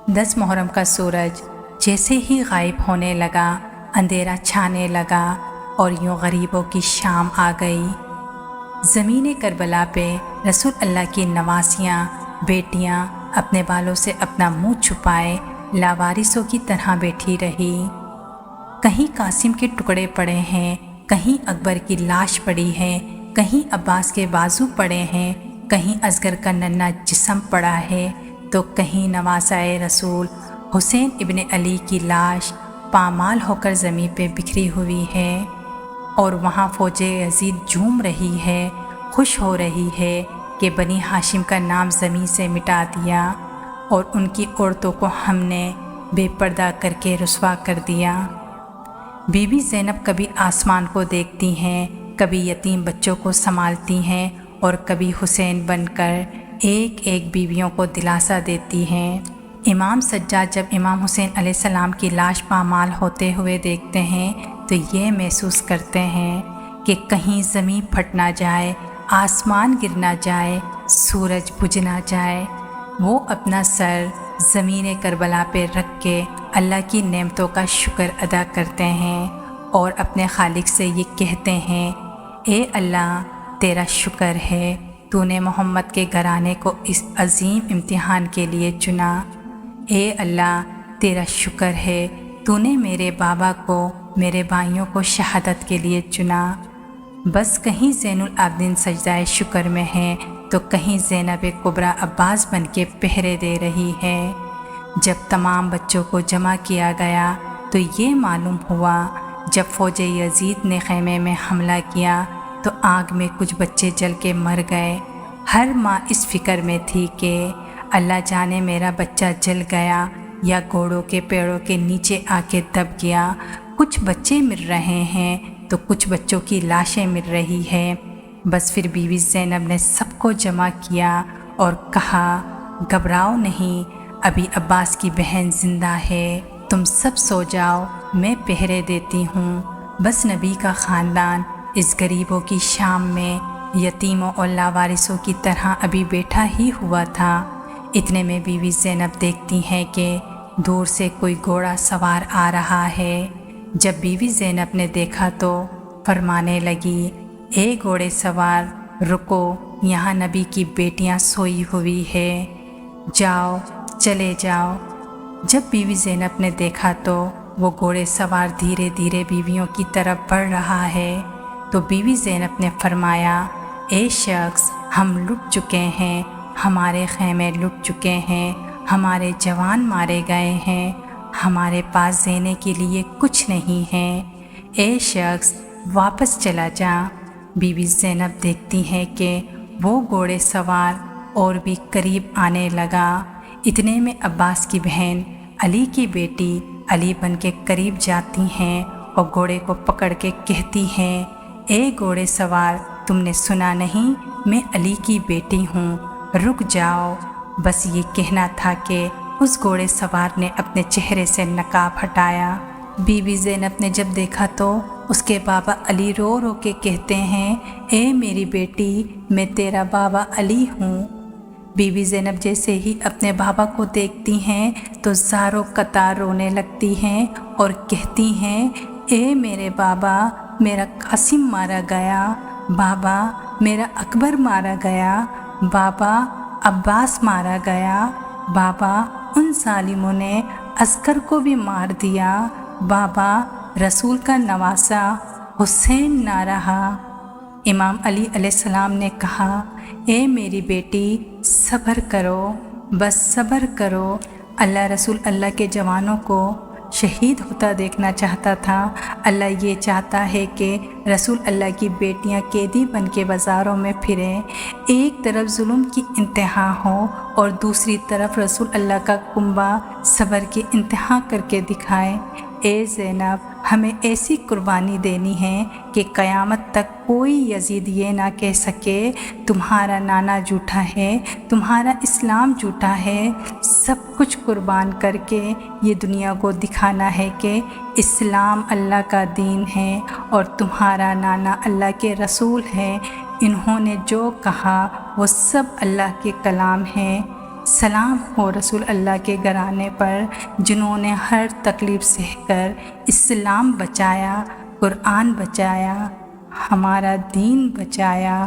10 محرم کا سورج جیسے ہی غائب ہونے لگا، اندھیرا چھانے لگا اور یوں غریبوں کی شام آ گئی۔ زمین کربلا پہ رسول اللہ کی نواسیاں بیٹیاں اپنے بالوں سے اپنا منہ چھپائے لاوارثوں کی طرح بیٹھی رہی۔ کہیں قاسم کے ٹکڑے پڑے ہیں، کہیں اکبر کی لاش پڑی ہے، کہیں عباس کے بازو پڑے ہیں، کہیں اصغر کا ننھا جسم پڑا ہے، تو کہیں نواسۂ رسول حسین ابن علی کی لاش پامال ہو کر زمین پہ بکھری ہوئی ہے، اور وہاں فوج یزید جھوم رہی ہے، خوش ہو رہی ہے کہ بنی ہاشم کا نام زمین سے مٹا دیا اور ان کی عورتوں کو ہم نے بے پردہ کر کے رسوا کر دیا۔ بی بی زینب کبھی آسمان کو دیکھتی ہیں، کبھی یتیم بچوں کو سنبھالتی ہیں اور کبھی حسین بن کر ایک ایک بیویوں کو دلاسا دیتی ہیں۔ امام سجاد جب امام حسین علیہ السلام کی لاش پامال ہوتے ہوئے دیکھتے ہیں تو یہ محسوس کرتے ہیں کہ کہیں زمین پھٹ نہ جائے، آسمان گر نہ جائے، سورج بجھ نہ جائے۔ وہ اپنا سر زمین کربلا پہ رکھ کے اللہ کی نعمتوں کا شکر ادا کرتے ہیں اور اپنے خالق سے یہ کہتے ہیں، اے اللہ تیرا شکر ہے، تو نے محمد کے گھرانے کو اس عظیم امتحان کے لیے چنا۔ اے اللہ تیرا شکر ہے، تو نے میرے بابا کو، میرے بھائیوں کو شہادت کے لیے چنا۔ بس کہیں زین العابدین سجدہ شکر میں ہے تو کہیں زینب کبریٰ عباس بن کے پہرے دے رہی ہے۔ جب تمام بچوں کو جمع کیا گیا تو یہ معلوم ہوا، جب فوج یزید نے خیمے میں حملہ کیا تو آگ میں کچھ بچے جل کے مر گئے۔ ہر ماں اس فکر میں تھی کہ اللہ جانے میرا بچہ جل گیا یا گھوڑوں کے پیڑوں کے نیچے آ کے دب گیا۔ کچھ بچے مر رہے ہیں تو کچھ بچوں کی لاشیں مل رہی ہے۔ بس پھر بیوی زینب نے سب کو جمع کیا اور کہا، گھبراؤ نہیں، ابھی عباس کی بہن زندہ ہے، تم سب سو جاؤ، میں پہرے دیتی ہوں۔ بس نبی کا خاندان اس غریبوں کی شام میں یتیموں اور لاوارثوں کی طرح ابھی بیٹھا ہی ہوا تھا۔ اتنے میں بیوی زینب دیکھتی ہیں کہ دور سے کوئی گھوڑا سوار آ رہا ہے۔ جب بیوی زینب نے دیکھا تو فرمانے لگی، اے گھوڑے سوار رکو، یہاں نبی کی بیٹیاں سوئی ہوئی ہے، جاؤ چلے جاؤ۔ جب بیوی زینب نے دیکھا تو وہ گھوڑے سوار دھیرے دھیرے بیویوں کی طرف بڑھ رہا ہے، تو بیوی زینب نے فرمایا، اے شخص ہم لٹ چکے ہیں، ہمارے خیمے لٹ چکے ہیں، ہمارے جوان مارے گئے ہیں، ہمارے پاس دینے کے لیے کچھ نہیں ہے، اے شخص واپس چلا جا۔ بیوی زینب دیکھتی ہیں کہ وہ گھوڑے سوار اور بھی قریب آنے لگا۔ اتنے میں عباس کی بہن علی کی بیٹی علی بن کے قریب جاتی ہیں اور گھوڑے کو پکڑ کے کہتی ہیں، اے گھوڑے سوار تم نے سنا نہیں، میں علی کی بیٹی ہوں، رک جاؤ۔ بس یہ کہنا تھا کہ اس گھوڑے سوار نے اپنے چہرے سے نقاب ہٹایا۔ بیوی زینب نے جب دیکھا تو اس کے بابا علی رو رو کے کہتے ہیں، اے میری بیٹی میں تیرا بابا علی ہوں۔ بیوی زینب جیسے ہی اپنے بابا کو دیکھتی ہیں تو زاروں قطار رونے لگتی ہیں اور کہتی ہیں، اے میرے بابا میرا قاسم مارا گیا، بابا میرا اکبر مارا گیا، بابا عباس مارا گیا، بابا ان ظالموں نے اصغر کو بھی مار دیا، بابا رسول کا نواسا حسین نہ رہا۔ امام علی علیہ السلام نے کہا، اے میری بیٹی صبر کرو، بس صبر کرو۔ اللہ رسول اللہ کے جوانوں کو شہید ہوتا دیکھنا چاہتا تھا۔ اللہ یہ چاہتا ہے کہ رسول اللہ کی بیٹیاں قیدی بن کے بازاروں میں پھریں، ایک طرف ظلم کی انتہا ہو اور دوسری طرف رسول اللہ کا کنبہ صبر کی انتہا کر کے دکھائیں۔ اے زینب ہمیں ایسی قربانی دینی ہے کہ قیامت تک کوئی یزید یہ نہ کہہ سکے تمہارا نانا جھوٹا ہے، تمہارا اسلام جھوٹا ہے۔ سب کچھ قربان کر کے یہ دنیا کو دکھانا ہے کہ اسلام اللہ کا دین ہے اور تمہارا نانا اللہ کے رسول ہے۔ انہوں نے جو کہا وہ سب اللہ کے کلام ہیں۔ سلام ہو رسول اللہ کے گھرانے پر، جنہوں نے ہر تکلیف سہ کر اسلام بچایا، قرآن بچایا، ہمارا دین بچایا۔